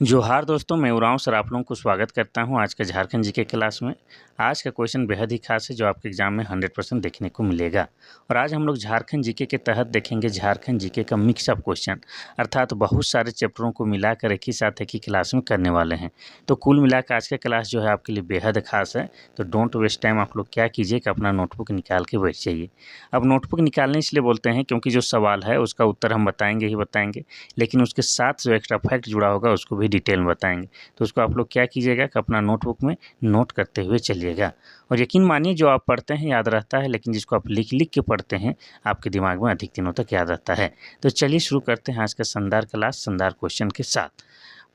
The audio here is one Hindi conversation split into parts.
जोहार दोस्तों, मैं उरांव सर आप लोगों को स्वागत करता हूं आज के झारखंड जीके क्लास में। आज का क्वेश्चन बेहद ही खास है जो आपके एग्जाम में 100% देखने को मिलेगा। और आज हम लोग झारखंड जीके के तहत देखेंगे झारखंड जीके का मिक्सअप क्वेश्चन, अर्थात बहुत सारे चैप्टरों को मिलाकर एक ही साथ एक ही क्लास में करने वाले हैं। तो कुल मिलाकर आज का क्लास जो है आपके लिए बेहद खास है। तो डोंट वेस्ट टाइम, आप लोग क्या कीजिए कि अपना नोटबुक निकाल के बैठ जाइए। अब नोटबुक निकालने इसलिए बोलते हैं क्योंकि जो सवाल है उसका उत्तर हम बताएंगे ही बताएंगे, लेकिन उसके साथ जो एक्स्ट्रा फैक्ट जुड़ा होगा उसको भी डिटेल में बताएंगे। तो उसको आप लोग क्या कीजिएगा कि अपना नोटबुक में नोट करते हुए चलिएगा। और यकीन मानिए जो आप पढ़ते हैं याद रहता है, लेकिन जिसको आप लिख लिख के पढ़ते हैं आपके दिमाग में अधिक दिनों तक याद रहता है। तो चलिए शुरू करते हैं आज का शानदार क्लास शानदार क्वेश्चन के साथ।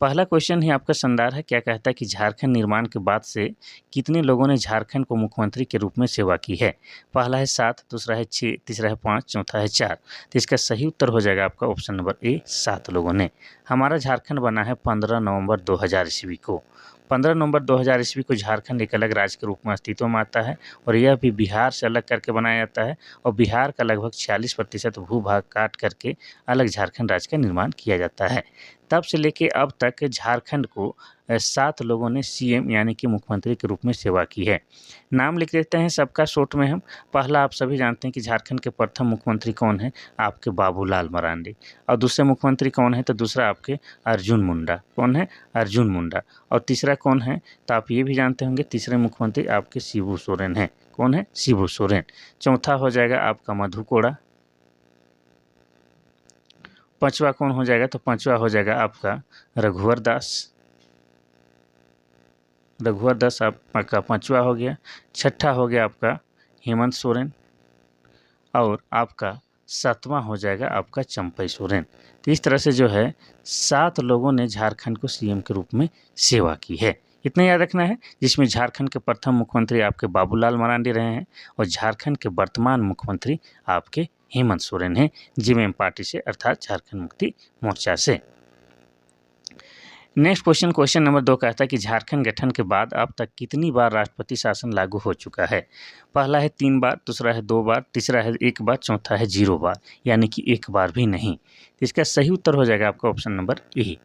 पहला क्वेश्चन ही आपका शानदार है। क्या कहता है कि झारखंड निर्माण के बाद से कितने लोगों ने झारखंड को मुख्यमंत्री के रूप में सेवा की है? पहला है 7, दूसरा है 6, तीसरा है 5, चौथा है 4। तो इसका सही उत्तर हो जाएगा आपका ऑप्शन नंबर ए, 7 लोगों ने। हमारा झारखंड बना है 15 नवंबर 2000 ईस्वी को। 15 नवंबर 2000 ईस्वी को झारखंड एक अलग राज्य के रूप में अस्तित्व में आता है और यह भी बिहार से अलग करके बनाया जाता है। और बिहार का लगभग 46% भूभाग काट करके अलग झारखंड राज्य का निर्माण किया जाता है। तब से लेके अब तक झारखंड को 7 लोगों ने सीएम यानी कि मुख्यमंत्री के रूप में सेवा की है। नाम लिख देते हैं सबका शॉर्ट में हम। पहला आप सभी जानते हैं कि झारखंड के प्रथम मुख्यमंत्री कौन है? आपके बाबूलाल मरांडी। और दूसरे मुख्यमंत्री कौन है? तो दूसरा आपके अर्जुन मुंडा। कौन है? अर्जुन मुंडा। और तीसरा कौन है? तो आप ये भी जानते होंगे तीसरे मुख्यमंत्री आपके शिबू सोरेन है। कौन है? शिबू सोरेन। चौथा हो जाएगा आपका मधु कोड़ा। पांचवा कौन हो जाएगा? तो पांचवा हो जाएगा आपका रघुवर दास। रघुवर दास आपका पांचवा हो गया। छठा हो गया आपका हेमंत सोरेन। और आपका सातवां हो जाएगा आपका चंपई सोरेन। तो इस तरह से जो है 7 लोगों ने झारखंड को सीएम के रूप में सेवा की है। इतना याद रखना है, जिसमें झारखंड के प्रथम मुख्यमंत्री आपके बाबूलाल मरांडी रहे हैं और झारखंड के वर्तमान मुख्यमंत्री आपके हेमंत सोरेन हैं, जेवीएम पार्टी से अर्थात झारखंड मुक्ति मोर्चा से। नेक्स्ट क्वेश्चन नंबर 2 कहता है कि झारखंड गठन के बाद अब तक कितनी बार राष्ट्रपति शासन लागू हो चुका है? पहला है 3 बार, दूसरा है 2 बार, तीसरा है 1 बार, चौथा है 0 बार, यानी कि 1 बार भी नहीं। तो इसका सही उत्तर हो जाएगा आपका ऑप्शन नंबर ए।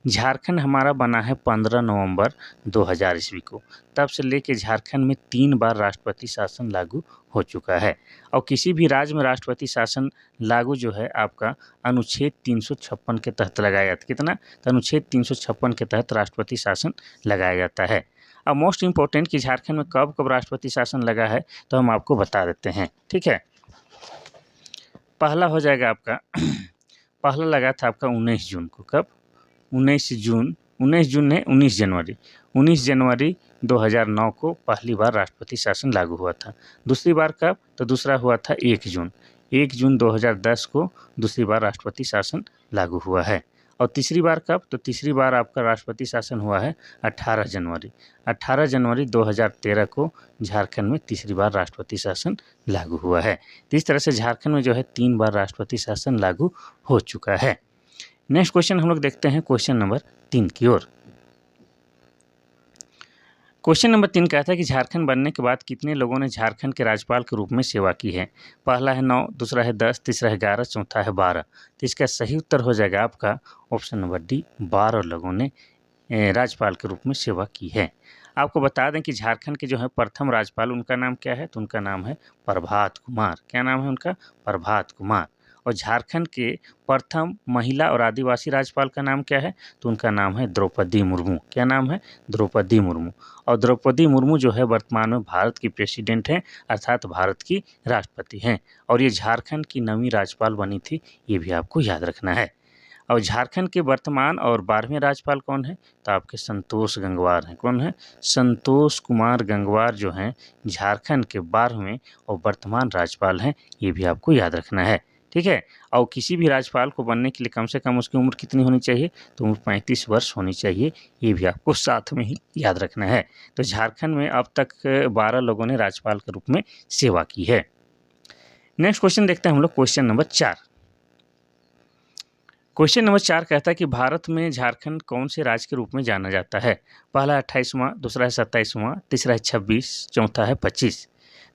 झारखंड हमारा बना है 15 नवंबर 2000 ईस्वी को। तब से लेके झारखंड में 3 बार राष्ट्रपति शासन लागू हो चुका है। और किसी भी राज्य में राष्ट्रपति शासन लागू जो है आपका अनुच्छेद 356 के तहत लगाया जाता है। कितना? तो अनुच्छेद 356 के तहत राष्ट्रपति शासन लगाया जाता है। अब मोस्ट इम्पोर्टेंट कि झारखंड में कब कब राष्ट्रपति शासन लगा है तो हम आपको बता देते हैं, ठीक है। पहला हो जाएगा आपका पहला लगा था आपका 19 जून को। कब? 19 जून ने 19 जनवरी 2009 को पहली बार राष्ट्रपति शासन लागू हुआ था। दूसरी बार कब? तो दूसरा हुआ था 1 जून 2010 को दूसरी बार राष्ट्रपति शासन लागू हुआ है। और तीसरी बार कब? तो तीसरी बार आपका राष्ट्रपति शासन हुआ है 18 जनवरी 2013 को झारखंड में तीसरी बार राष्ट्रपति शासन लागू हुआ है। तो इस तरह से झारखंड में जो है 3 बार राष्ट्रपति शासन लागू हो चुका है। नेक्स्ट क्वेश्चन हम लोग देखते हैं क्वेश्चन नंबर 3 की ओर। क्वेश्चन नंबर 3 कहता है कि झारखंड बनने के बाद कितने लोगों ने झारखंड के राज्यपाल के रूप में सेवा की है? पहला है 9, दूसरा है 10, तीसरा है 11, चौथा है 12। तो इसका सही उत्तर हो जाएगा आपका ऑप्शन नंबर डी, 12 लोगों ने राज्यपाल के रूप में सेवा की है। आपको बता दें कि झारखंड के जो है प्रथम राज्यपाल उनका नाम क्या है? तो उनका नाम है प्रभात कुमार। क्या नाम है उनका? प्रभात कुमार। और झारखंड के प्रथम महिला और आदिवासी राज्यपाल का नाम क्या है? तो उनका नाम है द्रौपदी मुर्मू। क्या नाम है? द्रौपदी मुर्मू। और द्रौपदी मुर्मू जो है वर्तमान में भारत की प्रेसिडेंट हैं, अर्थात भारत की राष्ट्रपति हैं। और ये झारखंड की 9वीं राज्यपाल बनी थी, ये भी आपको याद रखना है। और झारखंड के वर्तमान और 12वें राज्यपाल कौन है? तो आपके संतोष गंगवार हैं। कौन है? संतोष कुमार गंगवार जो हैं झारखंड के 12वें और वर्तमान राज्यपाल हैं, ये भी आपको याद रखना है, ठीक है। और किसी भी राज्यपाल को बनने के लिए कम से कम उसकी उम्र कितनी होनी चाहिए? तो उम्र 35 वर्ष होनी चाहिए, ये भी आपको साथ में ही याद रखना है। तो झारखंड में अब तक 12 लोगों ने राज्यपाल के रूप में सेवा की है। नेक्स्ट क्वेश्चन देखते हैं हम लोग क्वेश्चन नंबर 4। क्वेश्चन नंबर 4 कहता है कि भारत में झारखंड कौन से राज्य के रूप में जाना जाता है? पहला 28वां, दूसरा है 27वां, तीसरा है 26, चौथा है 25।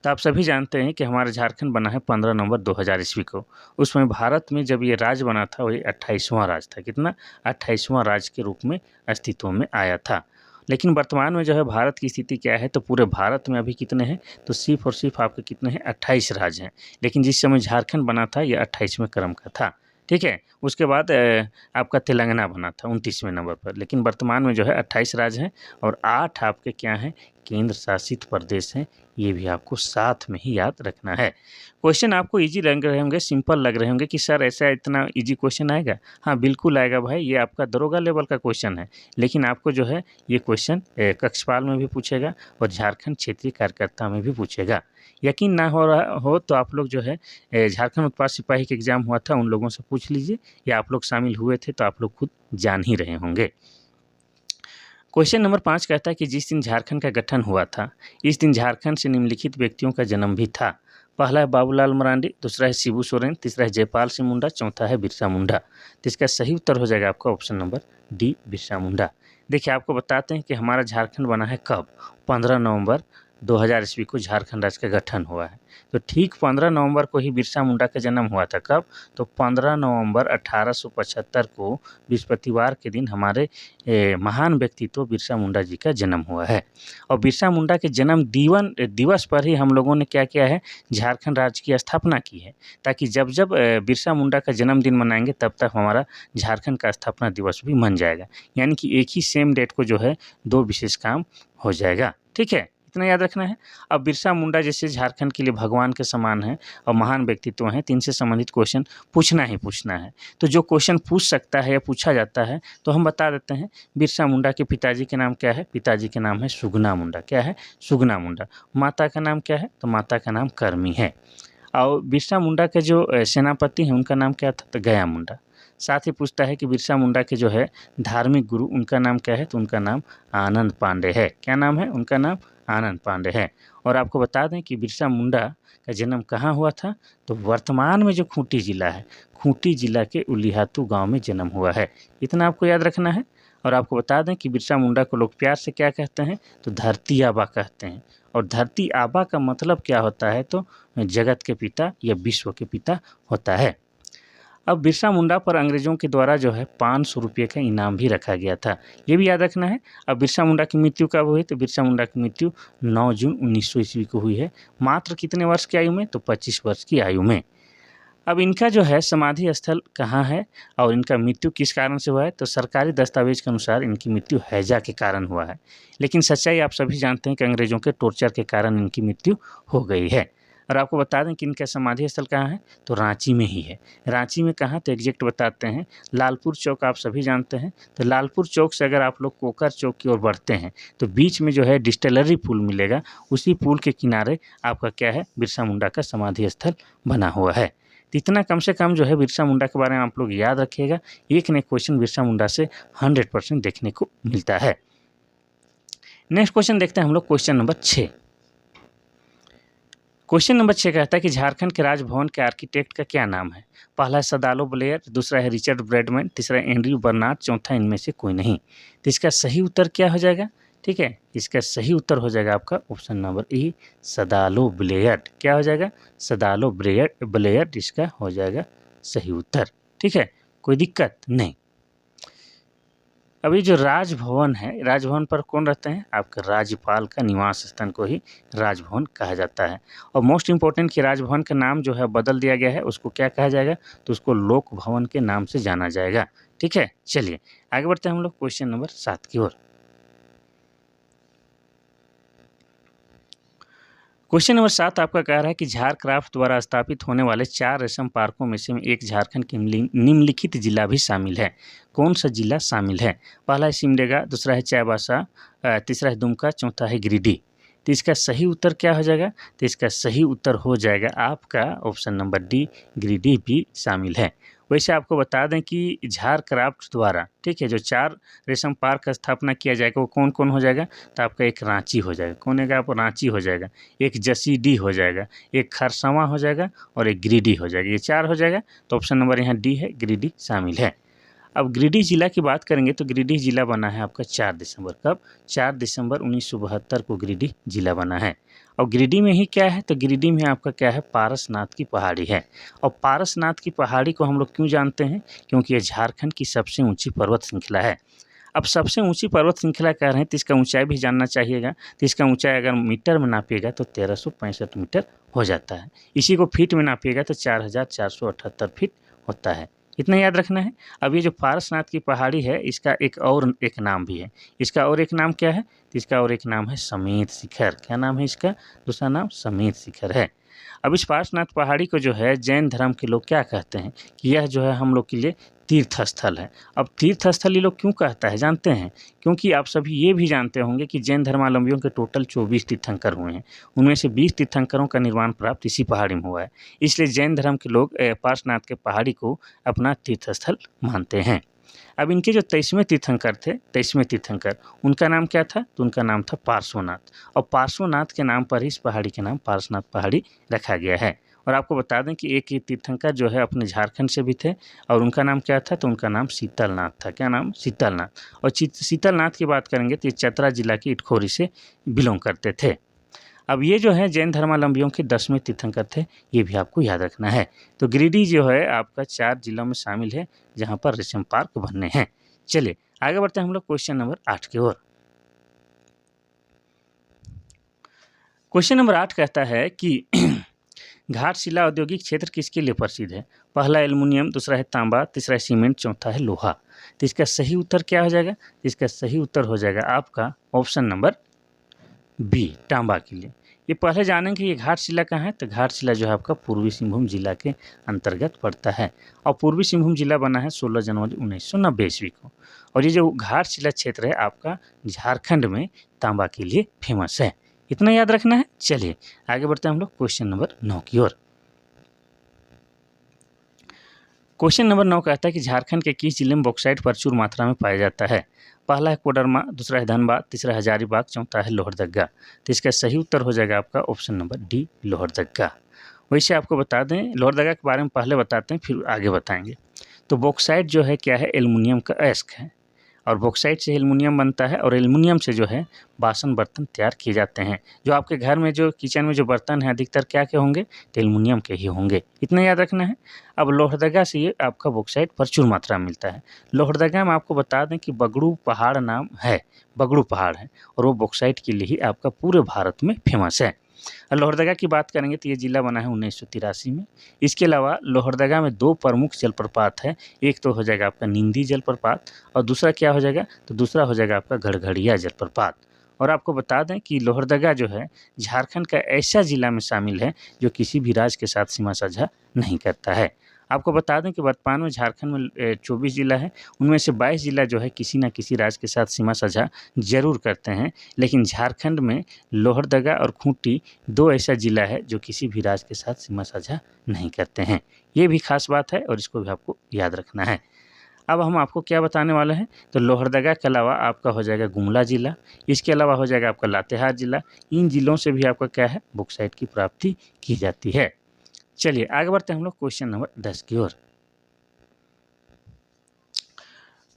तो आप सभी जानते हैं कि हमारा झारखंड बना है 15 नवंबर 2000 ईस्वी को। उसमें भारत में जब ये राज्य बना था वही 28वां राज्य था। कितना? 28वां राज्य के रूप में अस्तित्व में आया था। लेकिन वर्तमान में जो है भारत की स्थिति क्या है, तो पूरे भारत में अभी कितने हैं, तो सिर्फ और सिर्फ आपके कितने हैं, 28 राज्य हैं। लेकिन जिस समय झारखंड बना था ये 28वें क्रम का था। ठीक है, उसके बाद आपका तेलंगाना बना था 29वें नंबर पर। लेकिन वर्तमान में जो है 28 राज्य हैं और 8 आपके क्या हैं, केंद्र शासित प्रदेश हैं। ये भी आपको साथ में ही याद रखना है। क्वेश्चन आपको इजी लग रहे होंगे, सिंपल लग रहे होंगे कि सर ऐसा इतना इजी क्वेश्चन आएगा। हाँ बिल्कुल आएगा भाई, ये आपका दरोगा लेवल का क्वेश्चन है। लेकिन आपको जो है ये क्वेश्चन कक्षपाल में भी पूछेगा और झारखंड क्षेत्रीय कार्यकर्ता में भी पूछेगा। यकीन ना हो रहा हो तो आप लोग जो है झारखंड उत्पाद सिपाही का एग्जाम हुआ था उन लोगों से पूछ लीजिए, या आप लोग शामिल हुए थे तो आप लोग खुद जान ही रहे होंगे। क्वेश्चन नंबर 5 कहता है कि जिस दिन झारखंड का गठन हुआ था इस दिन झारखंड से निम्नलिखित व्यक्तियों का जन्म भी था। पहला है बाबूलाल मरांडी, दूसरा है शिबू सोरेन, तीसरा है जयपाल सिंह मुंडा, चौथा है बिरसा मुंडा। तो इसका सही उत्तर हो जाएगा आपका option number D, Birsa Munda. देखिए आपको बताते हैं कि हमारा झारखंड बना है कब, 15 नवंबर 2000 ईस्वी को झारखंड राज्य का गठन हुआ है। तो ठीक 15 नवंबर को ही बिरसा मुंडा का जन्म हुआ था। कब? तो 15 नवंबर 1875 को बृहस्पतिवार के दिन हमारे महान व्यक्तित्व बिरसा मुंडा जी का जन्म हुआ है। और बिरसा मुंडा के जन्म दिवस पर ही हम लोगों ने क्या किया है, झारखंड राज्य की स्थापना की है। ताकि जब जब बिरसा मुंडा का जन्मदिन मनाएंगे तब तक हमारा झारखंड का स्थापना दिवस भी मन जाएगा। यानी कि एक ही सेम डेट को जो है 2 विशेष काम हो जाएगा। ठीक है, इतना याद रखना है। अब बिरसा मुंडा जैसे झारखंड के लिए भगवान के समान हैं और महान व्यक्तित्व हैं, तो इनसे संबंधित क्वेश्चन पूछना ही पूछना है। तो जो क्वेश्चन पूछ सकता है या पूछा जाता है तो हम बता देते हैं। बिरसा मुंडा के पिताजी के नाम क्या है? पिताजी के नाम है सुगना मुंडा। क्या है? सुगना मुंडा। माता का नाम क्या है? तो माता का नाम करमी है। और बिरसा मुंडा के जो सेनापति हैं उनका नाम क्या था? तो गया मुंडा। साथ ही पूछता है कि बिरसा मुंडा के जो है धार्मिक गुरु उनका नाम क्या है? तो उनका नाम आनंद पांडे है। क्या नाम है? उनका नाम आनंद पांडे है। और आपको बता दें कि बिरसा मुंडा का जन्म कहाँ हुआ था? तो वर्तमान में जो खूंटी जिला है, खूंटी जिला के उलिहातू गांव में जन्म हुआ है। इतना आपको याद रखना है। और आपको बता दें कि बिरसा मुंडा को लोग प्यार से क्या कहते हैं? तो धरती आबा कहते हैं। और धरती आबा का मतलब क्या होता है? तो जगत के पिता या विश्व के पिता होता है। अब बिरसा मुंडा पर अंग्रेजों के द्वारा जो है 500 रुपये का इनाम भी रखा गया था। ये भी याद रखना है। अब बिरसा मुंडा की मृत्यु कब हुई? तो बिरसा मुंडा की मृत्यु 9 जून 1900 ईस्वी को हुई है। मात्र कितने वर्ष की आयु में? तो 25 वर्ष की आयु में। अब इनका जो है समाधि स्थल कहाँ है और इनका मृत्यु किस कारण से हुआ है? तो सरकारी दस्तावेज के अनुसार इनकी मृत्यु हैजा के कारण हुआ है। लेकिन सच्चाई आप सभी जानते हैं कि अंग्रेजों के टॉर्चर के कारण इनकी मृत्यु हो गई है। और आपको बता दें कि इनका समाधि स्थल कहाँ है? तो रांची में ही है। रांची में कहाँ? तो एग्जैक्ट बताते हैं, लालपुर चौक आप सभी जानते हैं। तो लालपुर चौक से अगर आप लोग कोकर चौक की ओर बढ़ते हैं तो बीच में जो है डिस्टिलरी पुल मिलेगा, उसी पुल के किनारे आपका क्या है? बिरसा मुंडा का समाधि स्थल बना हुआ है। तो इतना कम से कम जो है बिरसा मुंडा के बारे में आप लोग याद रखिएगा। एक न एक क्वेश्चन बिरसा मुंडा से 100% देखने को मिलता है। नेक्स्ट क्वेश्चन देखते हैं हम लोग, क्वेश्चन नंबर 6। क्वेश्चन नंबर 6 कहता है कि झारखंड के राजभवन के आर्किटेक्ट का क्या नाम है? पहला है सदालो ब्लेयर, दूसरा है रिचर्ड ब्रैडमैन, तीसरा है एंड्रयू बर्नार्ड, चौथा इनमें से कोई नहीं। तो इसका सही उत्तर क्या हो जाएगा? ठीक है, इसका सही उत्तर हो जाएगा आपका ऑप्शन नंबर ई, सदालो ब्लेयर्ड। क्या हो जाएगा? सदालो ब्लेयर्ड इसका हो जाएगा सही उत्तर। ठीक है, कोई दिक्कत नहीं। अभी जो राजभवन है, राजभवन पर कौन रहते हैं? आपका राज्यपाल का निवास स्थान को ही राजभवन कहा जाता है। और मोस्ट इम्पोर्टेंट कि राजभवन का नाम जो है बदल दिया गया है, उसको क्या कहा जाएगा? तो उसको लोक भवन के नाम से जाना जाएगा। ठीक है, चलिए आगे बढ़ते हैं हम लोग क्वेश्चन नंबर 7 की ओर। क्वेश्चन नंबर 7 आपका कह रहा है कि झारक्राफ्ट द्वारा स्थापित होने वाले 4 रेशम पार्कों में से एक झारखंड के निम्नलिखित जिला भी शामिल है। कौन सा जिला शामिल है? पहला है सिमडेगा, दूसरा है चाईबासा, तीसरा है दुमका, चौथा है गिरिडीह। तो इसका सही उत्तर क्या हो जाएगा? तो इसका सही उत्तर हो जाएगा आपका ऑप्शन नंबर डी, गिरिडीह भी शामिल है। वैसे आपको बता दें कि झारक्राफ्ट द्वारा, ठीक है, जो 4 रेशम पार्क का स्थापना किया जाएगा वो कौन कौन हो जाएगा? तो आपका एक रांची हो जाएगा। कौन है? आप रांची हो जाएगा, एक जसीडीह हो जाएगा, एक खरसावां हो जाएगा और एक गिरिडीह हो जाएगा। ये 4 हो जाएगा। तो ऑप्शन नंबर यहाँ डी है, गिरिडीह शामिल है। अब गिरिडीह जिला की बात करेंगे तो गिरिडीह जिला बना है आपका 4 दिसंबर। कब? 4 दिसंबर 1972 को गिरिडीह जिला बना है। और गिरिडीह में ही क्या है? तो गिरिडीह में आपका क्या है? पारसनाथ की पहाड़ी है। और पारसनाथ की पहाड़ी को हम लोग क्यों जानते हैं? क्योंककि ये झारखंड की सबसे ऊंची पर्वत श्रृंखला है। अब सबसे ऊंची पर्वत श्रृंखला कह रहे हैं तो इसका ऊंचाई भी जानना चाहिएगा। तो इसका ऊंचाई अगर मीटर में नापिएगा तो 1365 मीटर हो जाता है। इसी को फीट में नापिएगा तो 4478 फीट होता है। इतना याद रखना है। अब ये जो पारसनाथ की पहाड़ी है इसका एक नाम भी है। इसका और एक नाम क्या है? तो इसका और एक नाम है समेत शिखर। क्या नाम है इसका? दूसरा नाम समेत शिखर है। अब इस पारसनाथ पहाड़ी को जो है जैन धर्म के लोग क्या कहते हैं कि यह जो है हम लोग के लिए तीर्थ स्थल है। अब तीर्थ स्थल ये लोग क्यों कहता है जानते हैं? क्योंकि आप सभी ये भी जानते होंगे कि जैन धर्मावलंबियों के टोटल 24 तीर्थंकर हुए हैं। उनमें से 20 तीर्थंकरों का निर्माण प्राप्त इसी पहाड़ी में हुआ है। इसलिए जैन धर्म के लोग पार्श्वनाथ के पहाड़ी को अपना तीर्थ स्थल मानते हैं। अब इनके जो 23वें तीर्थंकर थे, 23वें तीर्थंकर, उनका नाम क्या था? तो उनका नाम था पार्श्वनाथ। और पार्श्वनाथ के नाम पर ही इस पहाड़ी के नाम पार्श्वनाथ पहाड़ी रखा गया है। और आपको बता दें कि एक ये तीर्थंकर जो है अपने झारखंड से भी थे और उनका नाम क्या था? तो उनका नाम शीतलनाथ था। क्या नाम? शीतलनाथ। और शीतलनाथ की बात करेंगे तो ये चतरा जिला की इटखोरी से बिलोंग करते थे। अब ये जो है जैन धर्मावलंबियों के 10वें तीर्थंकर थे, ये भी आपको याद रखना है। तो गिरिडीह जो है आपका 4 जिलों में शामिल है जहाँ पर रेशम पार्क बनने हैं। चलिए आगे बढ़ते हैं हम लोग क्वेश्चन नंबर 8 की ओर। क्वेश्चन नंबर 8 कहता है कि घाटशिला औद्योगिक क्षेत्र किसके लिए प्रसिद्ध है? पहला एल्युमिनियम, दूसरा है तांबा, तीसरा है सीमेंट, चौथा है लोहा। तो इसका सही उत्तर क्या हो जाएगा? इसका सही उत्तर हो जाएगा आपका ऑप्शन नंबर बी, तांबा के लिए। ये पहले जानेंगे ये घाटशिला कहाँ है? तो घाटशिला जो है आपका पूर्वी सिंहभूम जिला के अंतर्गत पड़ता है। और पूर्वी सिंहभूम जिला बना है 16 जनवरी 1990 ईस्वी को। और ये जो घाटशिला क्षेत्र है आपका झारखंड में तांबा के लिए फेमस है। इतना याद रखना है। चलिए आगे बढ़ते हैं हम लोग क्वेश्चन नंबर 9 की ओर। क्वेश्चन नंबर 9 कहता है कि झारखंड के किस जिले में बॉक्साइट प्रचुर मात्रा में पाया जाता है? पहला है कोडरमा, दूसरा है धनबाद, तीसरा हजारीबाग, चौथा है लोहरदगा। तो इसका सही उत्तर हो जाएगा आपका ऑप्शन नंबर डी, लोहरदगा। वैसे आपको बता दें लोहरदगा के बारे में पहले बताते हैं फिर आगे बताएंगे। तो बॉक्साइट जो है क्या है? एल्युमिनियम का अयस्क है और बॉक्साइट से एल्युमिनियम बनता है और एल्युमिनियम से जो है बासन बर्तन तैयार किए जाते हैं। जो आपके घर में जो किचन में जो बर्तन हैं अधिकतर क्या के होंगे? तो एल्युमिनियम के ही होंगे। इतना याद रखना है। अब लोहरदगा से ये आपका बॉक्साइट प्रचुर मात्रा में मिलता है। लोहरदगा में आपको बता दें कि बगड़ू पहाड़ नाम है, बगड़ू पहाड़ है और वो बॉक्साइट के लिए ही आपका पूरे भारत में फेमस है। लोहरदगा की बात करेंगे तो ये जिला बना है 1983 में। इसके अलावा लोहरदगा में 2 प्रमुख जलप्रपात है। एक तो हो जाएगा आपका निंदी जलप्रपात और दूसरा क्या हो जाएगा? तो दूसरा हो जाएगा आपका गड़गड़िया जलप्रपात। और आपको बता दें कि लोहरदगा जो है झारखंड का ऐसा जिला में शामिल है जो किसी भी राज्य के साथ सीमा साझा नहीं करता है। आपको बता दें कि वर्तमान में झारखंड में 24 जिला है, उनमें से 22 जिला जो है किसी न किसी राज्य के साथ सीमा साझा जरूर करते हैं। लेकिन झारखंड में लोहरदगा और खूंटी 2 ऐसा जिला है जो किसी भी राज्य के साथ सीमा साझा नहीं करते हैं। ये भी खास बात है और इसको भी आपको याद रखना है। अब हम आपको क्या बताने वाले हैं? तो लोहरदगा के अलावा आपका हो जाएगा गुमला जिला, इसके अलावा हो जाएगा आपका लातेहार जिला। इन जिलों से भी आपका क्या है? बॉक्साइट की प्राप्ति की जाती है। चलिए आगे बढ़ते हैं हम लोग क्वेश्चन नंबर 10 की ओर।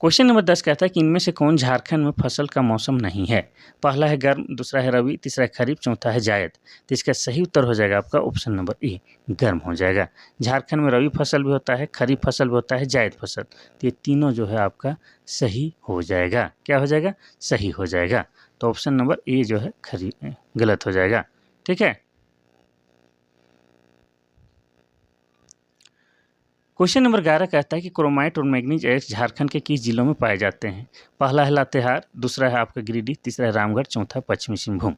क्वेश्चन नंबर 10 कहता है कि इनमें से कौन झारखंड में फसल का मौसम नहीं है? पहला है गर्म, दूसरा है रबी, तीसरा है खरीफ, चौथा है जायद। तो इसका सही उत्तर हो जाएगा आपका ऑप्शन नंबर ए, गर्म हो जाएगा। झारखंड में रबी फसल भी होता है, खरीफ फसल भी होता है, जायद फसल। तो ये तीनों जो है आपका सही हो जाएगा। क्या हो जाएगा? सही हो जाएगा। तो ऑप्शन नंबर ए जो है गलत हो जाएगा। ठीक है। क्वेश्चन नंबर 11 कहता है कि क्रोमाइट और मैग्नीज एस्क झारखंड के किस जिलों में पाए जाते हैं? पहला है लातेहार, दूसरा है आपका गिरिडीह, तीसरा है रामगढ़, चौथा पश्चिमी सिंहभूम।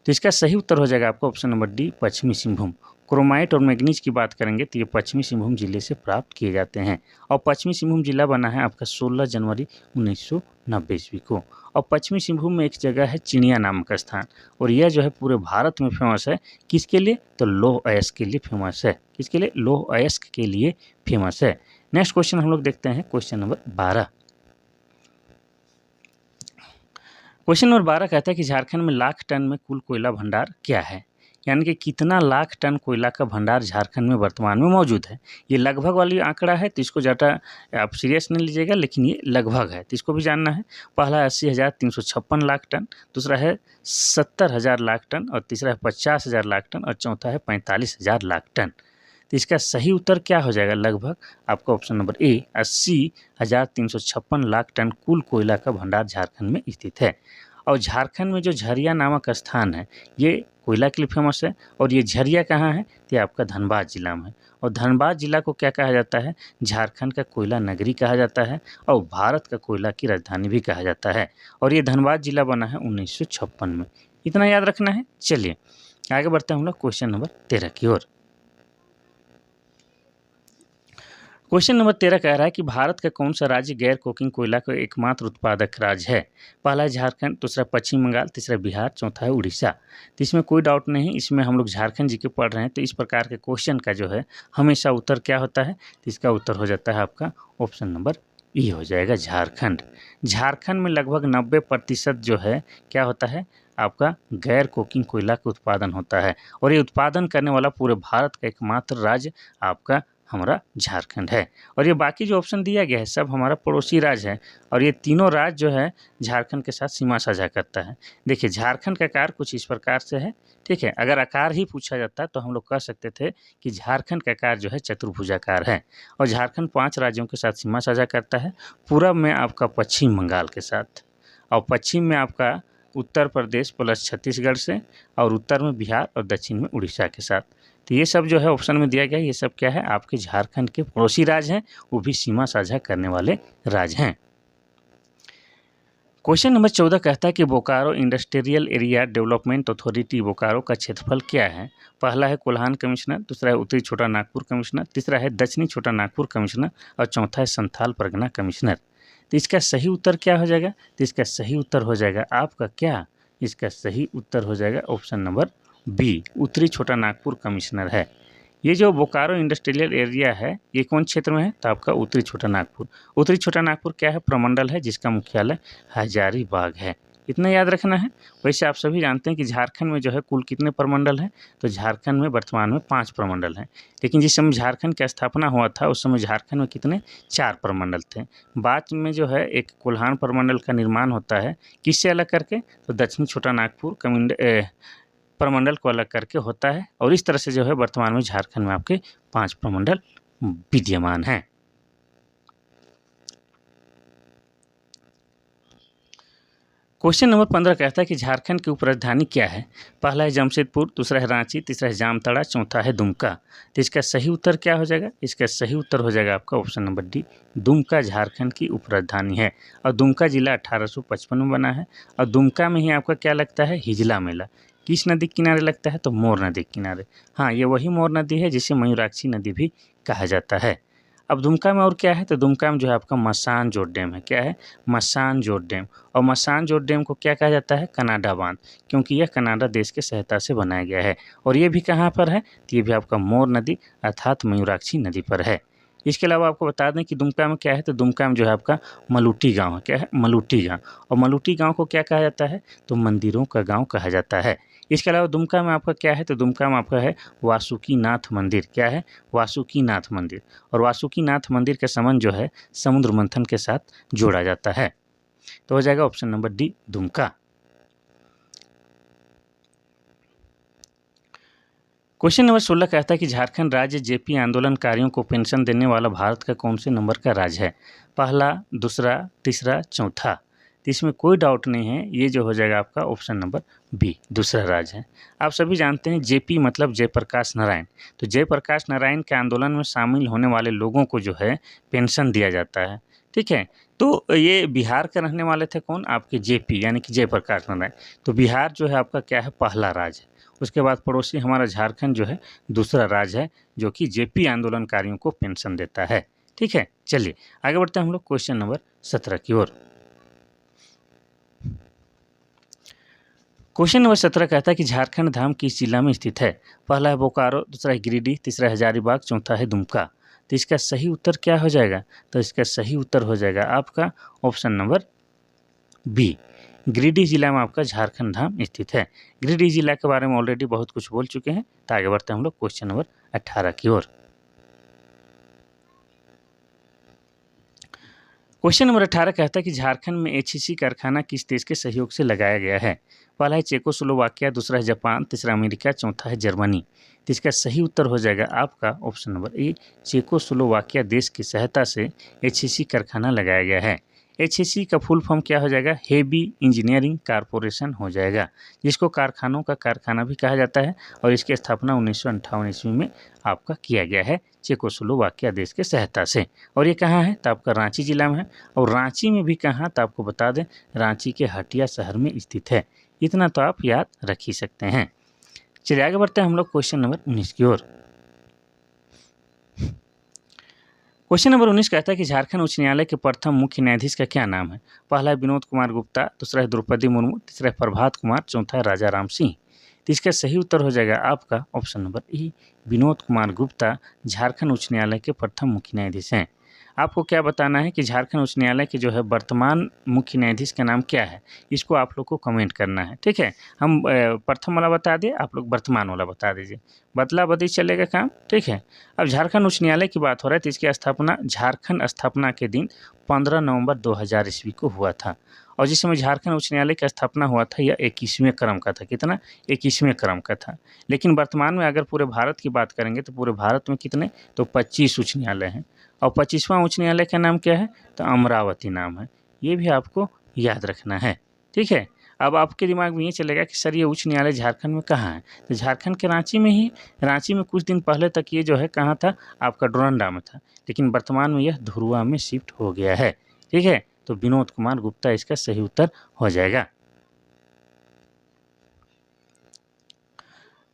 तो इसका सही उत्तर हो जाएगा आपका ऑप्शन नंबर डी, पश्चिमी सिंहभूम। क्रोमाइट और मैग्नीज की बात करेंगे तो ये पश्चिमी सिंहभूम जिले से प्राप्त किए जाते हैं। और पश्चिमी सिंहभूम जिला बना है आपका 16 जनवरी 1990 ईस्वी को। और पश्चिमी सिंहभूम में एक जगह है चिड़िया नामक स्थान और यह जो है पूरे भारत में फेमस है। किसके लिए? तो लौह अयस्क के लिए फेमस है। किसके लिए? लौह अयस्क के लिए फेमस है। नेक्स्ट क्वेश्चन हम लोग देखते हैं क्वेश्चन नंबर 12। क्वेश्चन नंबर 12 कहता है कि झारखंड में लाख टन में कुल कोयला भंडार क्या है? यानी कि कितना लाख टन कोयला का भंडार झारखंड में वर्तमान में मौजूद है। ये लगभग वाली आंकड़ा है, तो इसको ज़्यादा आप सीरियस नहीं लीजिएगा, लेकिन ये लगभग है, तो इसको भी जानना है। पहला है 80,356 लाख टन, दूसरा है 70,000 लाख टन, और तीसरा है 50,000 लाख टन, और चौथा है 45,000 लाख टन। तो इसका सही उत्तर क्या हो जाएगा? लगभग आपका option number A 80,356 lakh ton कुल कोयला का भंडार झारखंड में स्थित है। और झारखंड में जो झरिया नामक स्थान है, ये कोयला के लिए फेमस है, और ये झरिया कहाँ है? ये आपका धनबाद जिला में है। और धनबाद जिला को क्या कहा जाता है? झारखंड का कोयला नगरी कहा जाता है, और भारत का कोयला की राजधानी भी कहा जाता है। और ये धनबाद जिला बना है 1956 में। इतना याद रखना है। चलिए आगे बढ़ते हैं हम लोग क्वेश्चन नंबर 13 की ओर। क्वेश्चन नंबर 13 कह रहा है कि भारत का कौन सा राज्य गैर कोकिंग कोयला का एकमात्र उत्पादक राज्य है? पहला है झारखंड, दूसरा पश्चिम बंगाल, तीसरा बिहार, चौथा है उड़ीसा। तो इसमें कोई डाउट नहीं, इसमें हम लोग झारखंड जी के पढ़ रहे हैं, तो इस प्रकार के क्वेश्चन का जो है हमेशा उत्तर क्या होता है? तो इसका उत्तर हो जाता है आपका ऑप्शन नंबर ई हो जाएगा, झारखंड। झारखंड में लगभग 90% जो है क्या होता है? आपका गैर कोकिंग कोयला का उत्पादन होता है, और ये उत्पादन करने वाला पूरे भारत का एकमात्र राज्य आपका हमारा झारखंड है। और ये बाकी जो ऑप्शन दिया गया है सब हमारा पड़ोसी राज्य है, और ये तीनों राज्य जो है झारखंड के साथ सीमा साझा करता है। देखिए झारखंड का आकार कुछ इस प्रकार से है, ठीक है। अगर आकार ही पूछा जाता तो हम लोग कह सकते थे कि झारखंड का आकार जो है चतुर्भुजाकार है, और झारखंड 5 राज्यों के साथ सीमा साझा करता है। पूरब में आपका पश्चिम बंगाल के साथ, और पश्चिम में आपका उत्तर प्रदेश प्लस छत्तीसगढ़ से, और उत्तर में बिहार, और दक्षिण में उड़ीसा के साथ। तो ये सब जो है ऑप्शन में दिया गया है, ये सब क्या है? आपके झारखंड के पड़ोसी राज्य हैं, वो भी सीमा साझा करने वाले राज्य हैं। क्वेश्चन नंबर 14 कहता है कि Bokaro industrial area development authority Bokaro का क्षेत्रफल क्या है? पहला है कोल्हान कमिश्नर, दूसरा है उत्तरी छोटा नागपुर कमिश्नर, तीसरा है दक्षिणी छोटा नागपुर कमिश्नर, और चौथा है संथाल परगना कमिश्नर। तो इसका सही उत्तर क्या हो जाएगा? तो इसका सही उत्तर हो जाएगा आपका क्या? इसका सही उत्तर हो जाएगा ऑप्शन नंबर बी, उत्तरी छोटा नागपुर कमिश्नर है। ये जो बोकारो इंडस्ट्रियल एरिया है, ये कौन क्षेत्र में है? तो आपका उत्तरी छोटा नागपुर। उत्तरी छोटा नागपुर क्या है? प्रमंडल है, जिसका मुख्यालय हजारीबाग है। इतना याद रखना है। वैसे आप सभी जानते हैं कि झारखंड में जो है कुल कितने प्रमंडल हैं? तो झारखंड में वर्तमान में 5 प्रमंडल हैं, लेकिन जिस समय झारखंड की स्थापना हुआ था उस समय झारखंड में कितने? 4 प्रमंडल थे। बाद में जो है एक कोल्हान प्रमंडल का निर्माण होता है, किससे अलग करके? तो दक्षिणी छोटा नागपुर प्रमंडल को अलग करके होता है, और इस तरह से जो है वर्तमान में झारखंड में आपके 5 प्रमंडल विद्यमान हैं। क्वेश्चन नंबर 15 कहता है कि झारखंड की उपराजधानी क्या है? पहला है जमशेदपुर, दूसरा है रांची, तीसरा है जामताड़ा, चौथा है दुमका। तो इसका सही उत्तर क्या हो जाएगा? इसका सही उत्तर हो जाएगा आपका option number D, Dumka Jharkhand की उपराजधानी है। और दुमका जिला 1855 में बना है, और दुमका में ही आपका क्या लगता है? हिजला मेला। किस नदी के किनारे लगता है? तो मोर नदी के किनारे। हाँ, ये वही मोर नदी है जिसे मयूराक्षी नदी भी कहा जाता है। अब दुमका में और क्या है? तो दुमका में जो है आपका मसान जोत डैम है। क्या है? मसान जोत डैम। और मसान जोत डैम को क्या कहा जाता है? कनाडा बांध, क्योंकि यह कनाडा देश के सहायता से बनाया गया है। और ये भी कहाँ पर है? तो ये भी आपका मोर नदी अर्थात मयूराक्षी नदी पर है। इसके अलावा आपको बता दें कि दुमका में क्या है? तो दुमका में जो है आपका मलूटी गाँव है। क्या है? मलूटी गाँव। और मलूटी गाँव को क्या कहा जाता है? तो मंदिरों का गाँव कहा जाता है। इसके अलावा दुमका में आपका क्या है? तो दुमका में आपका है वासुकीनाथ मंदिर। क्या है? वासुकीनाथ मंदिर। और वासुकीनाथ मंदिर का संबंध जो है समुद्र मंथन के साथ जोड़ा जाता है। तो हो जाएगा option number D, Dumka. Question number 16 कहता है कि झारखंड राज्य जेपी आंदोलनकारियों को पेंशन देने वाला भारत का कौन से नंबर का राज्य है? पहला, दूसरा, तीसरा, चौथा। तो इसमें कोई डाउट नहीं है, ये जो हो जाएगा आपका ऑप्शन नंबर बी, दूसरा राज्य है। आप सभी जानते हैं जेपी मतलब जयप्रकाश नारायण। तो जयप्रकाश नारायण के आंदोलन में शामिल होने वाले लोगों को जो है पेंशन दिया जाता है, ठीक है। तो ये बिहार के रहने वाले थे कौन? आपके जेपी यानी कि जयप्रकाश नारायण। तो बिहार जो है आपका क्या है? पहला राज्य है। उसके बाद पड़ोसी हमारा झारखंड जो है दूसरा राज्य है, जो कि जेपी आंदोलनकारियों को पेंशन देता है, ठीक है। चलिए आगे बढ़ते हैं हम लोग क्वेश्चन नंबर 17 की ओर। क्वेश्चन नंबर 17 कहता है कि झारखंड धाम किस जिला में स्थित है? पहला है बोकारो, दूसरा है गिरिडीह, तीसरा है हजारीबाग, चौथा है दुमका। तो इसका सही उत्तर क्या हो जाएगा? तो इसका सही उत्तर हो जाएगा आपका ऑप्शन नंबर बी, गिरिडीह जिला में आपका झारखंड धाम स्थित है। गिरिडीह जिला के बारे में ऑलरेडी बहुत कुछ बोल चुके हैं। तो आगे बढ़ते हैं हम लोग क्वेश्चन नंबर 18 की ओर। क्वेश्चन नंबर 18 कहता है कि झारखंड में एचईसी कारखाना किस देश के सहयोग से लगाया गया है। पहला है चेकोस्लोवाकिया, दूसरा है जापान, तीसरा अमेरिका, चौथा है जर्मनी। तो इसका सही उत्तर हो जाएगा आपका ऑप्शन नंबर ए, चेकोस्लोवाकिया देश की सहायता से एचईसी कारखाना लगाया गया है। एचईसी का फुल फॉर्म क्या हो जाएगा, हेवी इंजीनियरिंग कारपोरेशन हो जाएगा, जिसको कारखानों का कारखाना भी कहा जाता है। और इसकी स्थापना 1958 ईस्वी में आपका किया गया है चेकोस्लोवाकिया देश के सहायता से। और ये कहाँ है, तो आपका रांची जिला में है। और रांची में भी कहाँ, तो आपको बता दें रांची के हटिया शहर में स्थित है। इतना तो आप याद रख ही सकते हैं। चलिए आगे बढ़ते हैं हम लोग क्वेश्चन नंबर 19 की ओर। क्वेश्चन नंबर 19 कहता है कि झारखंड उच्च न्यायालय के प्रथम मुख्य न्यायाधीश का क्या नाम है। पहला है विनोद कुमार गुप्ता, दूसरा है द्रौपदी मुर्मू, तीसरा है प्रभात कुमार, चौथा है राजा राम सिंह। तो इसका सही उत्तर हो जाएगा आपका ऑप्शन नंबर ई, विनोद कुमार गुप्ता झारखंड उच्च न्यायालय के प्रथम मुख्य न्यायाधीश हैं। आपको क्या बताना है कि झारखंड उच्च न्यायालय के जो है वर्तमान मुख्य न्यायाधीश का नाम क्या है, इसको आप लोग को कमेंट करना है। ठीक है, हम प्रथम वाला बता दिए, आप लोग वर्तमान वाला बता दीजिए, बदला बदली चलेगा काम। ठीक है, अब झारखंड उच्च न्यायालय की बात हो रहा है तो इसकी स्थापना झारखंड स्थापना के दिन 15 नवंबर 2000 ईस्वी को हुआ था। और जिस समय झारखंड उच्च न्यायालय की स्थापना हुआ था यह 21वें क्रम का था। कितना, 21वें क्रम का था। लेकिन वर्तमान में अगर पूरे भारत की बात करेंगे तो पूरे भारत में कितने, तो 25 उच्च न्यायालय हैं। और 25वां उच्च न्यायालय का नाम क्या है, तो अमरावती नाम है। ये भी आपको याद रखना है। ठीक है, अब आपके दिमाग में ये चलेगा कि सर ये उच्च न्यायालय झारखंड में कहाँ है, तो झारखंड के रांची में ही। रांची में कुछ दिन पहले तक ये जो है कहाँ था, आपका डोरंडा में था, लेकिन वर्तमान में यह धुरुआ में शिफ्ट हो गया है। ठीक है, तो विनोद कुमार गुप्ता इसका सही उत्तर हो जाएगा।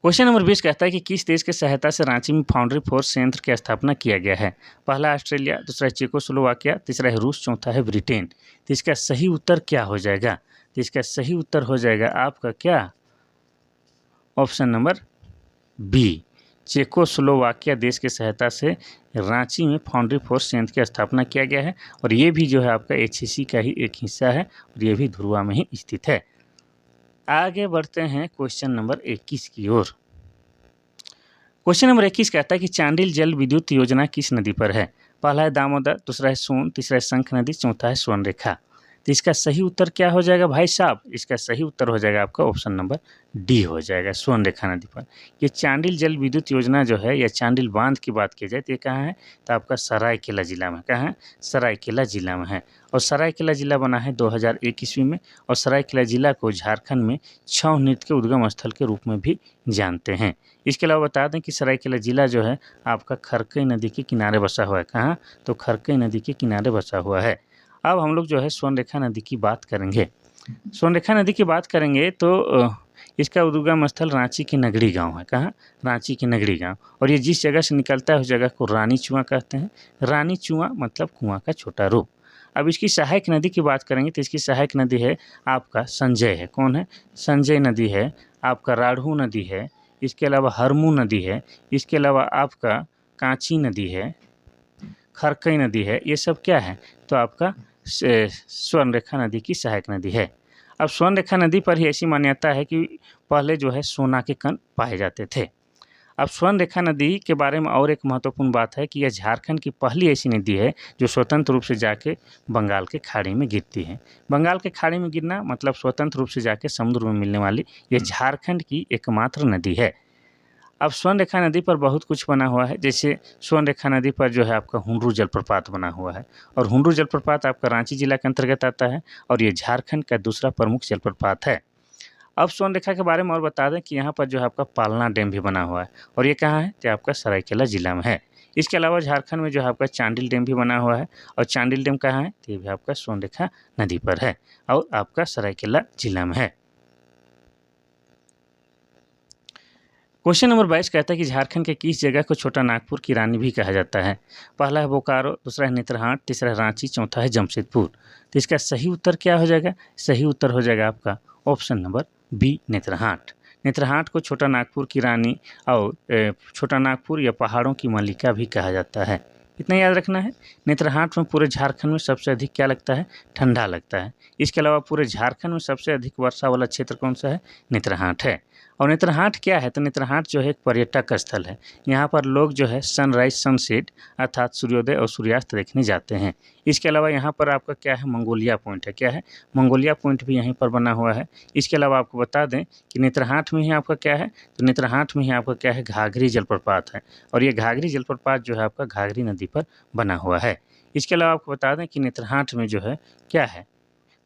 क्वेश्चन नंबर 20 कहता है कि किस देश की सहायता से रांची में फाउंड्री फोर्स संयंत्र की स्थापना किया गया है। पहला ऑस्ट्रेलिया, दूसरा है चेकोस्लोवाकिया, तीसरा है रूस, चौथा है ब्रिटेन। तो इसका सही उत्तर क्या हो जाएगा, तो इसका सही उत्तर हो जाएगा आपका क्या, ऑप्शन नंबर बी, चेकोस्लोवाकिया देश की सहायता से रांची में फाउंड्री फोर्स संयंत्र की स्थापना किया गया है। और ये भी जो है आपका एचईसी का ही एक हिस्सा है और ये भी धुरुआ में ही स्थित है। आगे बढ़ते हैं क्वेश्चन नंबर 21 की ओर। क्वेश्चन नंबर 21 कहता है कि चांडिल जल विद्युत योजना किस नदी पर है। पहला है दामोदर, दूसरा है सोन, तीसरा है शंख नदी, चौथा है स्वर्णरेखा। तो इसका सही उत्तर क्या हो जाएगा भाई साहब, इसका सही उत्तर हो जाएगा आपका ऑप्शन नंबर डी हो जाएगा, स्वर्णरेखा नदी पर। ये चांडिल जल विद्युत योजना जो है या चांडिल बांध की बात की जाए तो ये कहाँ है, तो आपका सरायकेला जिला में। कहाँ है, सरायकेला जिला में है। और सरायकेला जिला बना है 2001 ईस्वी में। और सरायकेला जिला को झारखंड में छऊ नृत्य के उद्गम स्थल के रूप में भी जानते हैं। इसके अलावा बता दें कि सरायकेला जिला जो है आपका खरकई नदी के किनारे बसा हुआ है। कहाँ, तो खरकई नदी के किनारे बसा हुआ है। अब हम लोग जो है स्वर्णरेखा नदी की बात करेंगे। स्वर्णरेखा नदी की बात करेंगे तो इसका उद्गम स्थल रांची के नगड़ी गांव है। कहाँ, रांची के नगड़ी गांव। और ये जिस जगह से निकलता है उस जगह को रानी चुआ कहते हैं। रानी चुआ मतलब कुआं का छोटा रूप। अब इसकी सहायक नदी की बात करेंगे तो इसकी सहायक नदी है आपका संजय है। कौन है, संजय नदी है, आपका राढ़ू नदी है, इसके अलावा हरमू नदी है, इसके अलावा आपका कांची नदी है, खरकई नदी है। ये सब क्या है, तो आपका स्वर्णरेखा नदी की सहायक नदी है। अब स्वर्णरेखा नदी पर ही ऐसी मान्यता है कि पहले जो है सोना के कण पाए जाते थे। अब स्वर्णरेखा नदी के बारे में और एक महत्वपूर्ण बात है कि यह झारखंड की पहली ऐसी नदी है जो स्वतंत्र रूप से जाके बंगाल के खाड़ी में गिरती है। बंगाल के खाड़ी में गिरना मतलब स्वतंत्र रूप से जाके समुद्र में मिलने वाली यह झारखंड की एकमात्र नदी है। अब स्वर्णरेखा नदी पर बहुत कुछ बना हुआ है, जैसे स्वर्णरेखा नदी पर जो है आपका हुंडरू जलप्रपात बना हुआ है। और हुंडरू जलप्रपात आपका रांची जिला के अंतर्गत आता है और ये झारखंड का दूसरा प्रमुख जलप्रपात है। अब स्वर्णरेखा के बारे में और बता दें कि यहाँ पर जो है आपका पालना डैम भी बना हुआ है और ये कहाँ है, तो आपका सरायकेला जिला में है। इसके अलावा झारखंड में जो है आपका चांडिल डैम भी बना हुआ है और चांडिल डैम कहाँ है, तो ये भी आपका स्वर्णरेखा नदी पर है और आपका सरायकेला जिला में है। क्वेश्चन नंबर 22 कहता है कि झारखंड के किस जगह को छोटा नागपुर की रानी भी कहा जाता है। पहला है बोकारो, दूसरा है नेत्रहाट, तीसरा है रांची, चौथा है जमशेदपुर। तो इसका सही उत्तर क्या हो जाएगा, सही उत्तर हो जाएगा आपका option number B, Netarhat. Netarhat को छोटा नागपुर की रानी और छोटा नागपुर या पहाड़ों की मल्लिका भी कहा जाता है। इतना याद रखना है। नेत्रहाट में पूरे झारखंड में सबसे अधिक क्या लगता है, ठंडा लगता है। इसके अलावा पूरे झारखंड में सबसे अधिक वर्षा वाला क्षेत्र कौन सा है, नेत्रहाट है। और नेत्रहाट क्या है, तो नेत्रहाट जो है एक पर्यटक स्थल है। यहाँ पर लोग जो है सनराइज सनसेट अर्थात सूर्योदय और सूर्यास्त देखने जाते हैं। इसके अलावा यहाँ पर आपका क्या है, मंगोलिया पॉइंट है। क्या है, मंगोलिया पॉइंट भी यहीं पर बना हुआ है। इसके अलावा आपको बता दें कि नेत्रहाट में ही आपका क्या है, तो नेत्रहाट में ही आपका क्या है, घाघरी जलप्रपात है। और ये घाघरी जलप्रपात जो है आपका घाघरी नदी पर बना हुआ है। इसके अलावा आपको बता दें कि नेत्रहाट में जो है क्या है,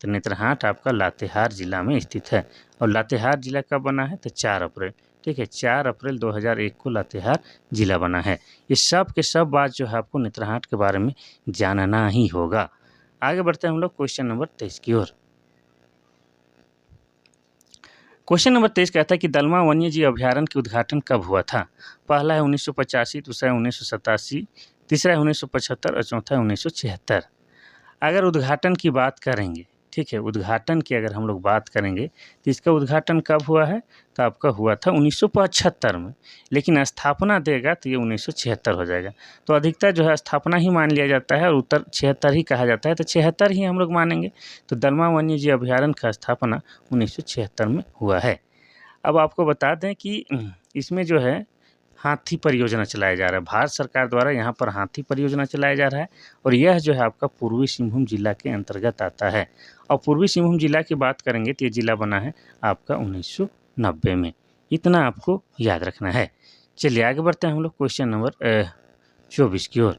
तो नेत्रहाट आपका लातेहार जिला में स्थित है। और लातेहार जिला कब बना है, तो 4 अप्रैल, ठीक है, 4 अप्रैल 2001 को लातेहार जिला बना है। ये सब के सब बात जो है आपको नेत्रहाट के बारे में जानना ही होगा। आगे बढ़ते हैं हम लोग क्वेश्चन नंबर 23 की ओर। क्वेश्चन नंबर 23 कहता है कि दलमा वन्यजीव अभ्यारण्य के उद्घाटन कब हुआ था। पहला है 1985, दूसरा है 1987, तीसरा है 1975 और चौथा है 1976। अगर उद्घाटन की बात करेंगे, ठीक है, उद्घाटन की अगर हम लोग बात करेंगे तो इसका उद्घाटन कब हुआ है, तो आपका हुआ था 1975 में। लेकिन स्थापना देगा तो ये 1976 हो जाएगा। तो अधिकतर जो है स्थापना ही मान लिया जाता है और उत्तर 76 ही कहा जाता है, तो 76 ही हम लोग मानेंगे। तो दलमा वन्यजीव अभ्यारण्य का स्थापना 1976 में हुआ है। अब आपको बता दें कि इसमें जो है हाथी परियोजना चलाया जा रहा है। भारत सरकार द्वारा यहाँ पर हाथी परियोजना चलाया जा रहा है और यह जो है आपका पूर्वी सिंहभूम जिला के अंतर्गत आता है। और पूर्वी सिंहभूम जिला की बात करेंगे तो ये जिला बना है आपका 1990 में। इतना आपको याद रखना है। चलिए आगे बढ़ते हैं हम लोग क्वेश्चन नंबर 24 की ओर।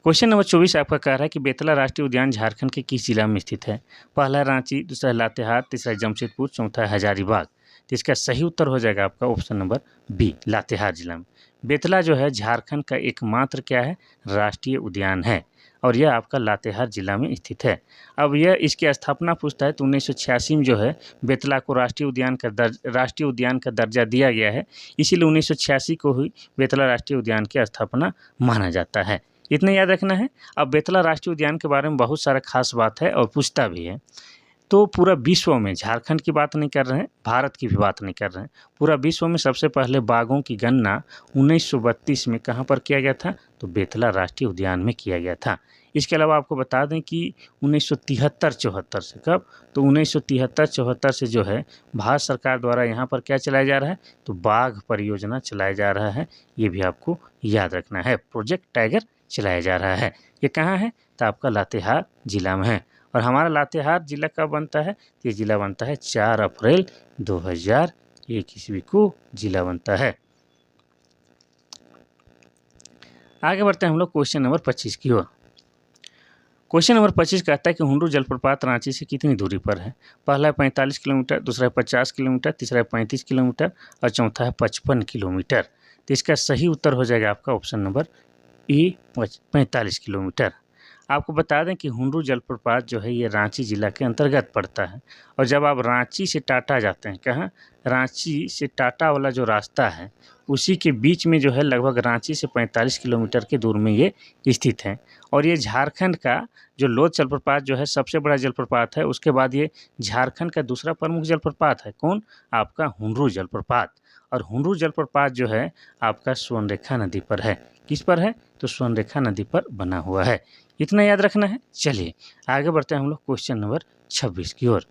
क्वेश्चन नंबर 24 आपका कह रहा है कि बेतला राष्ट्रीय उद्यान झारखंड के किस जिला में स्थित है। पहला है रांची, दूसरा है लातेहार, तीसरा है जमशेदपुर, चौथा है हजारीबाग। तो इसका सही उत्तर हो जाएगा आपका ऑप्शन नंबर बी, लातेहार जिला में। बेतला जो है झारखंड का एकमात्र क्या है, राष्ट्रीय उद्यान है और यह आपका लातेहार जिला में स्थित है। अब यह इसकी स्थापना पूछता है तो 1986 में जो है बेतला को राष्ट्रीय उद्यान का दर्जा दिया गया है। इसीलिए 1986 को ही बेतला राष्ट्रीय उद्यान की स्थापना माना जाता है। इतना याद रखना है। अब बेतला राष्ट्रीय उद्यान के बारे में बहुत सारा खास बात है और पूछता भी है। तो पूरा विश्व में, झारखंड की बात नहीं कर रहे हैं, भारत की भी बात नहीं कर रहे हैं, पूरा विश्व में सबसे पहले बाघों की गणना 1932 में कहाँ पर किया गया था, तो बेतला राष्ट्रीय उद्यान में किया गया था। इसके अलावा आपको बता दें कि 1973-74 से, कब, तो 1973-74 से जो है भारत सरकार द्वारा यहाँ पर क्या चलाया जा रहा है, तो बाघ परियोजना चलाया जा रहा है। ये भी आपको याद रखना है। प्रोजेक्ट टाइगर चलाया जा रहा है। ये कहाँ है, तो आपका लातेहार जिला में है। और हमारा लातेहार जिला कब बनता है, तो ये जिला बनता है 4 अप्रैल 2001 ईस्वी को जिला बनता है। आगे बढ़ते हैं हम लोग क्वेश्चन नंबर 25 की ओर। क्वेश्चन नंबर 25 कहता है कि हुंडरू जलप्रपात रांची से कितनी दूरी पर है। पहला है 45 किलोमीटर, दूसरा है 50 किलोमीटर, तीसरा है 35 किलोमीटर और चौथा है 55 किलोमीटर। तो इसका सही उत्तर हो जाएगा आपका ऑप्शन नंबर ए, 45 किलोमीटर। आपको बता दें कि हुंडरू जलप्रपात जो है ये रांची जिला के अंतर्गत पड़ता है। और जब आप रांची से टाटा जाते हैं, कहाँ, रांची से टाटा वाला जो रास्ता है उसी के बीच में जो है लगभग रांची से 45 किलोमीटर के दूर में ये स्थित है। और ये झारखंड का जो लोध जलप्रपात जो है सबसे बड़ा जलप्रपात है। उसके बाद ये झारखंड का दूसरा प्रमुख जलप्रपात है। कौन, आपका हुंडरू जलप्रपात। और हुंडरू जलप्रपात जो है आपका स्वर्णरेखा नदी पर है। किस पर है, तो स्वर्णरेखा नदी पर बना हुआ है। इतना याद रखना है। चलिए आगे बढ़ते हैं हम लोग क्वेश्चन नंबर 26 की ओर।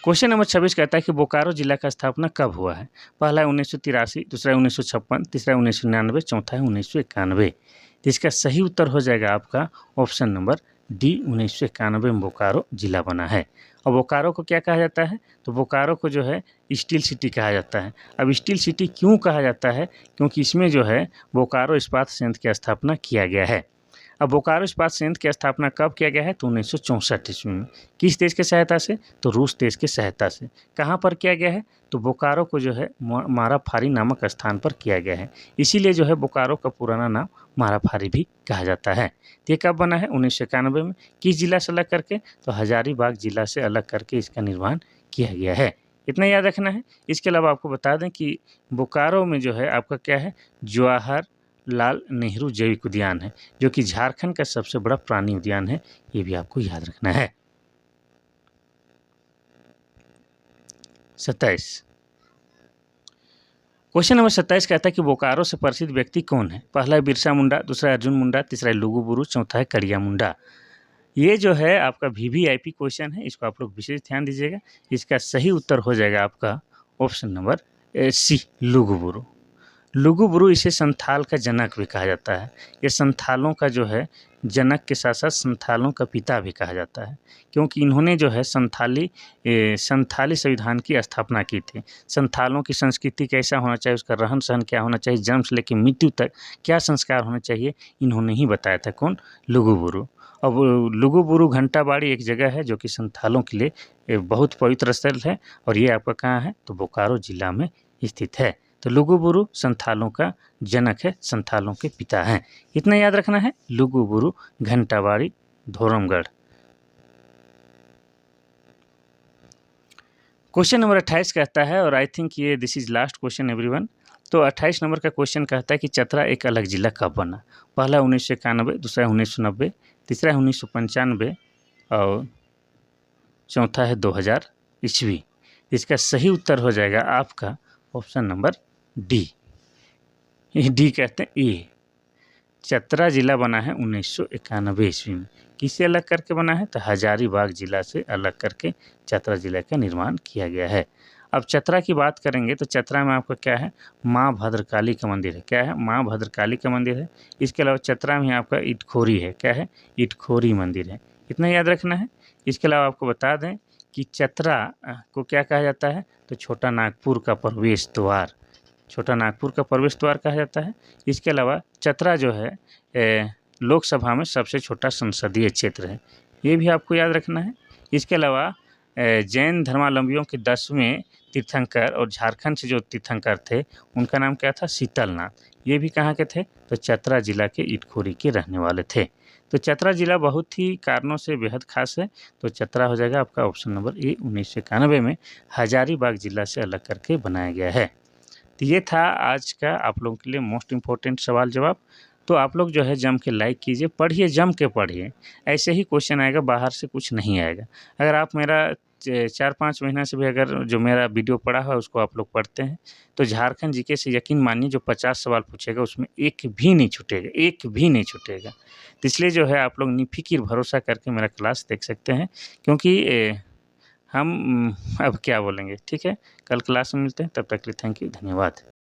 क्वेश्चन नंबर 26 कहता है कि बोकारो जिला का स्थापना कब हुआ है। पहला है 1983, दूसरा है 1956, तीसरा है 1999, चौथा है 1991। तो इसका सही उत्तर हो जाएगा आपका ऑप्शन नंबर डी, 1991 में बोकारो जिला बना है। और बोकारो को क्या कहा जाता है, तो बोकारो को जो है स्टील सिटी कहा जाता है। अब स्टील सिटी क्यों कहा जाता है, क्योंकि इसमें जो है बोकारो इस्पात संयंत्र की स्थापना किया गया है। अब बोकारो इस्पात संयंत्र की स्थापना कब किया गया है, तो 1964 ईस्वी में। किस देश की सहायता से, तो रूस देश की सहायता से। कहाँ पर किया गया है, तो बोकारो को जो है माराफारी नामक स्थान पर किया गया है। इसीलिए जो है बोकारो का पुराना नाम माराफारी भी कहा जाता है। तो ये कब बना है, 1991 में। किस जिला से अलग करके, तो हजारीबाग जिला से अलग करके इसका निर्माण किया गया है। इतना याद रखना है। इसके अलावा आपको बता दें कि बोकारो में जो है आपका क्या है, जवाहर लाल नेहरू जैविक उद्यान है, जो कि झारखंड का सबसे बड़ा प्राणी उद्यान है। ये भी आपको याद रखना है। 27 क्वेश्चन नंबर 27 कहता है कि बोकारो से प्रसिद्ध व्यक्ति कौन है? पहला है बिरसा मुंडा, दूसरा है अर्जुन मुंडा, तीसरा है लुगु बुरु, चौथा है करिया मुंडा। ये जो है आपका वीवीआईपी क्वेश्चन है, इसको आप लोग विशेष ध्यान दीजिएगा। इसका सही उत्तर हो जाएगा आपका ऑप्शन नंबर सी, लुगु बुरु। लुगु बुरु इसे संथाल का जनक भी कहा जाता है। ये संथालों का जो है जनक के साथ साथ संथालों का पिता भी कहा जाता है, क्योंकि इन्होंने जो है संथाली संविधान की स्थापना की थी। संथालों की संस्कृति कैसा होना चाहिए, उसका रहन सहन क्या होना चाहिए, जन्म से लेकर मृत्यु तक क्या संस्कार होना चाहिए, इन्होंने ही बताया था। कौन? लुगु बुरु। अब लुगु बुरु घंटाबाड़ी एक जगह है जो कि संथालों के लिए बहुत पवित्र स्थल है, और ये आपका कहाँ है? तो बोकारो जिला में स्थित है। तो लुगु बुरु संथालों का जनक है, संथालों के पिता हैं। इतना याद रखना है, लुगु बुरु घंटाबाड़ी धोरमगढ़। क्वेश्चन नंबर 28 कहता है, और आई थिंक ये this is last question everyone. तो 28 नंबर का क्वेश्चन कहता है कि चतरा एक अलग जिला कब बना? पहला 1991, दूसरा 1990, तीसरा है 1995 और चौथा है 2000 ईस्वी। इसका सही उत्तर हो जाएगा आपका ऑप्शन नंबर डी। डी कहते हैं ए। चतरा जिला बना है 1991 ईस्वी में। किससे अलग करके बना है? तो हजारीबाग जिला से अलग करके चतरा जिला का निर्माण किया गया है। अब चतरा की बात करेंगे तो चतरा में आपका क्या है? माँ भद्रकाली का मंदिर है। क्या है? माँ भद्रकाली का मंदिर है। इसके अलावा चतरा में आपका इटखोरी है। क्या है? इटखोरी मंदिर है। इतना याद रखना है। इसके अलावा आपको बता दें कि चतरा को क्या कहा जाता है? तो छोटा नागपुर का प्रवेश द्वार, छोटा नागपुर का प्रवेश द्वार कहा जाता है। इसके अलावा चतरा जो है लोकसभा में सबसे छोटा संसदीय क्षेत्र है, ये भी आपको याद रखना है। इसके अलावा जैन धर्मावलंबियों के 10वें तीर्थंकर और झारखंड से जो तीर्थंकर थे उनका नाम क्या था? शीतलनाथ। ये भी कहाँ के थे? तो चतरा जिला के इटखोरी के रहने वाले थे। तो चतरा जिला बहुत ही कारणों से बेहद खास है। तो चतरा हो जाएगा आपका ऑप्शन नंबर ए। 1991 में हजारीबाग जिला से अलग करके बनाया गया है। तो ये था आज का आप लोगों के लिए मोस्ट इम्पोर्टेंट सवाल जवाब। तो आप लोग जो है जम के लाइक कीजिए, पढ़िए, जम के पढ़िए। ऐसे ही क्वेश्चन आएगा, बाहर से कुछ नहीं आएगा। अगर आप मेरा 4-5 महीना से भी अगर जो मेरा वीडियो पढ़ा है उसको आप लोग पढ़ते हैं तो झारखंड जीके से यकीन मानिए जो 50 सवाल पूछेगा उसमें एक भी नहीं छूटेगा, एक भी नहीं छूटेगा। तो इसलिए जो है आप लोग निफ़िकिर भरोसा करके मेरा क्लास देख सकते हैं, क्योंकि हम अब क्या बोलेंगे। ठीक है, कल क्लास में मिलते हैं, तब तक के लिए थैंक यू, धन्यवाद।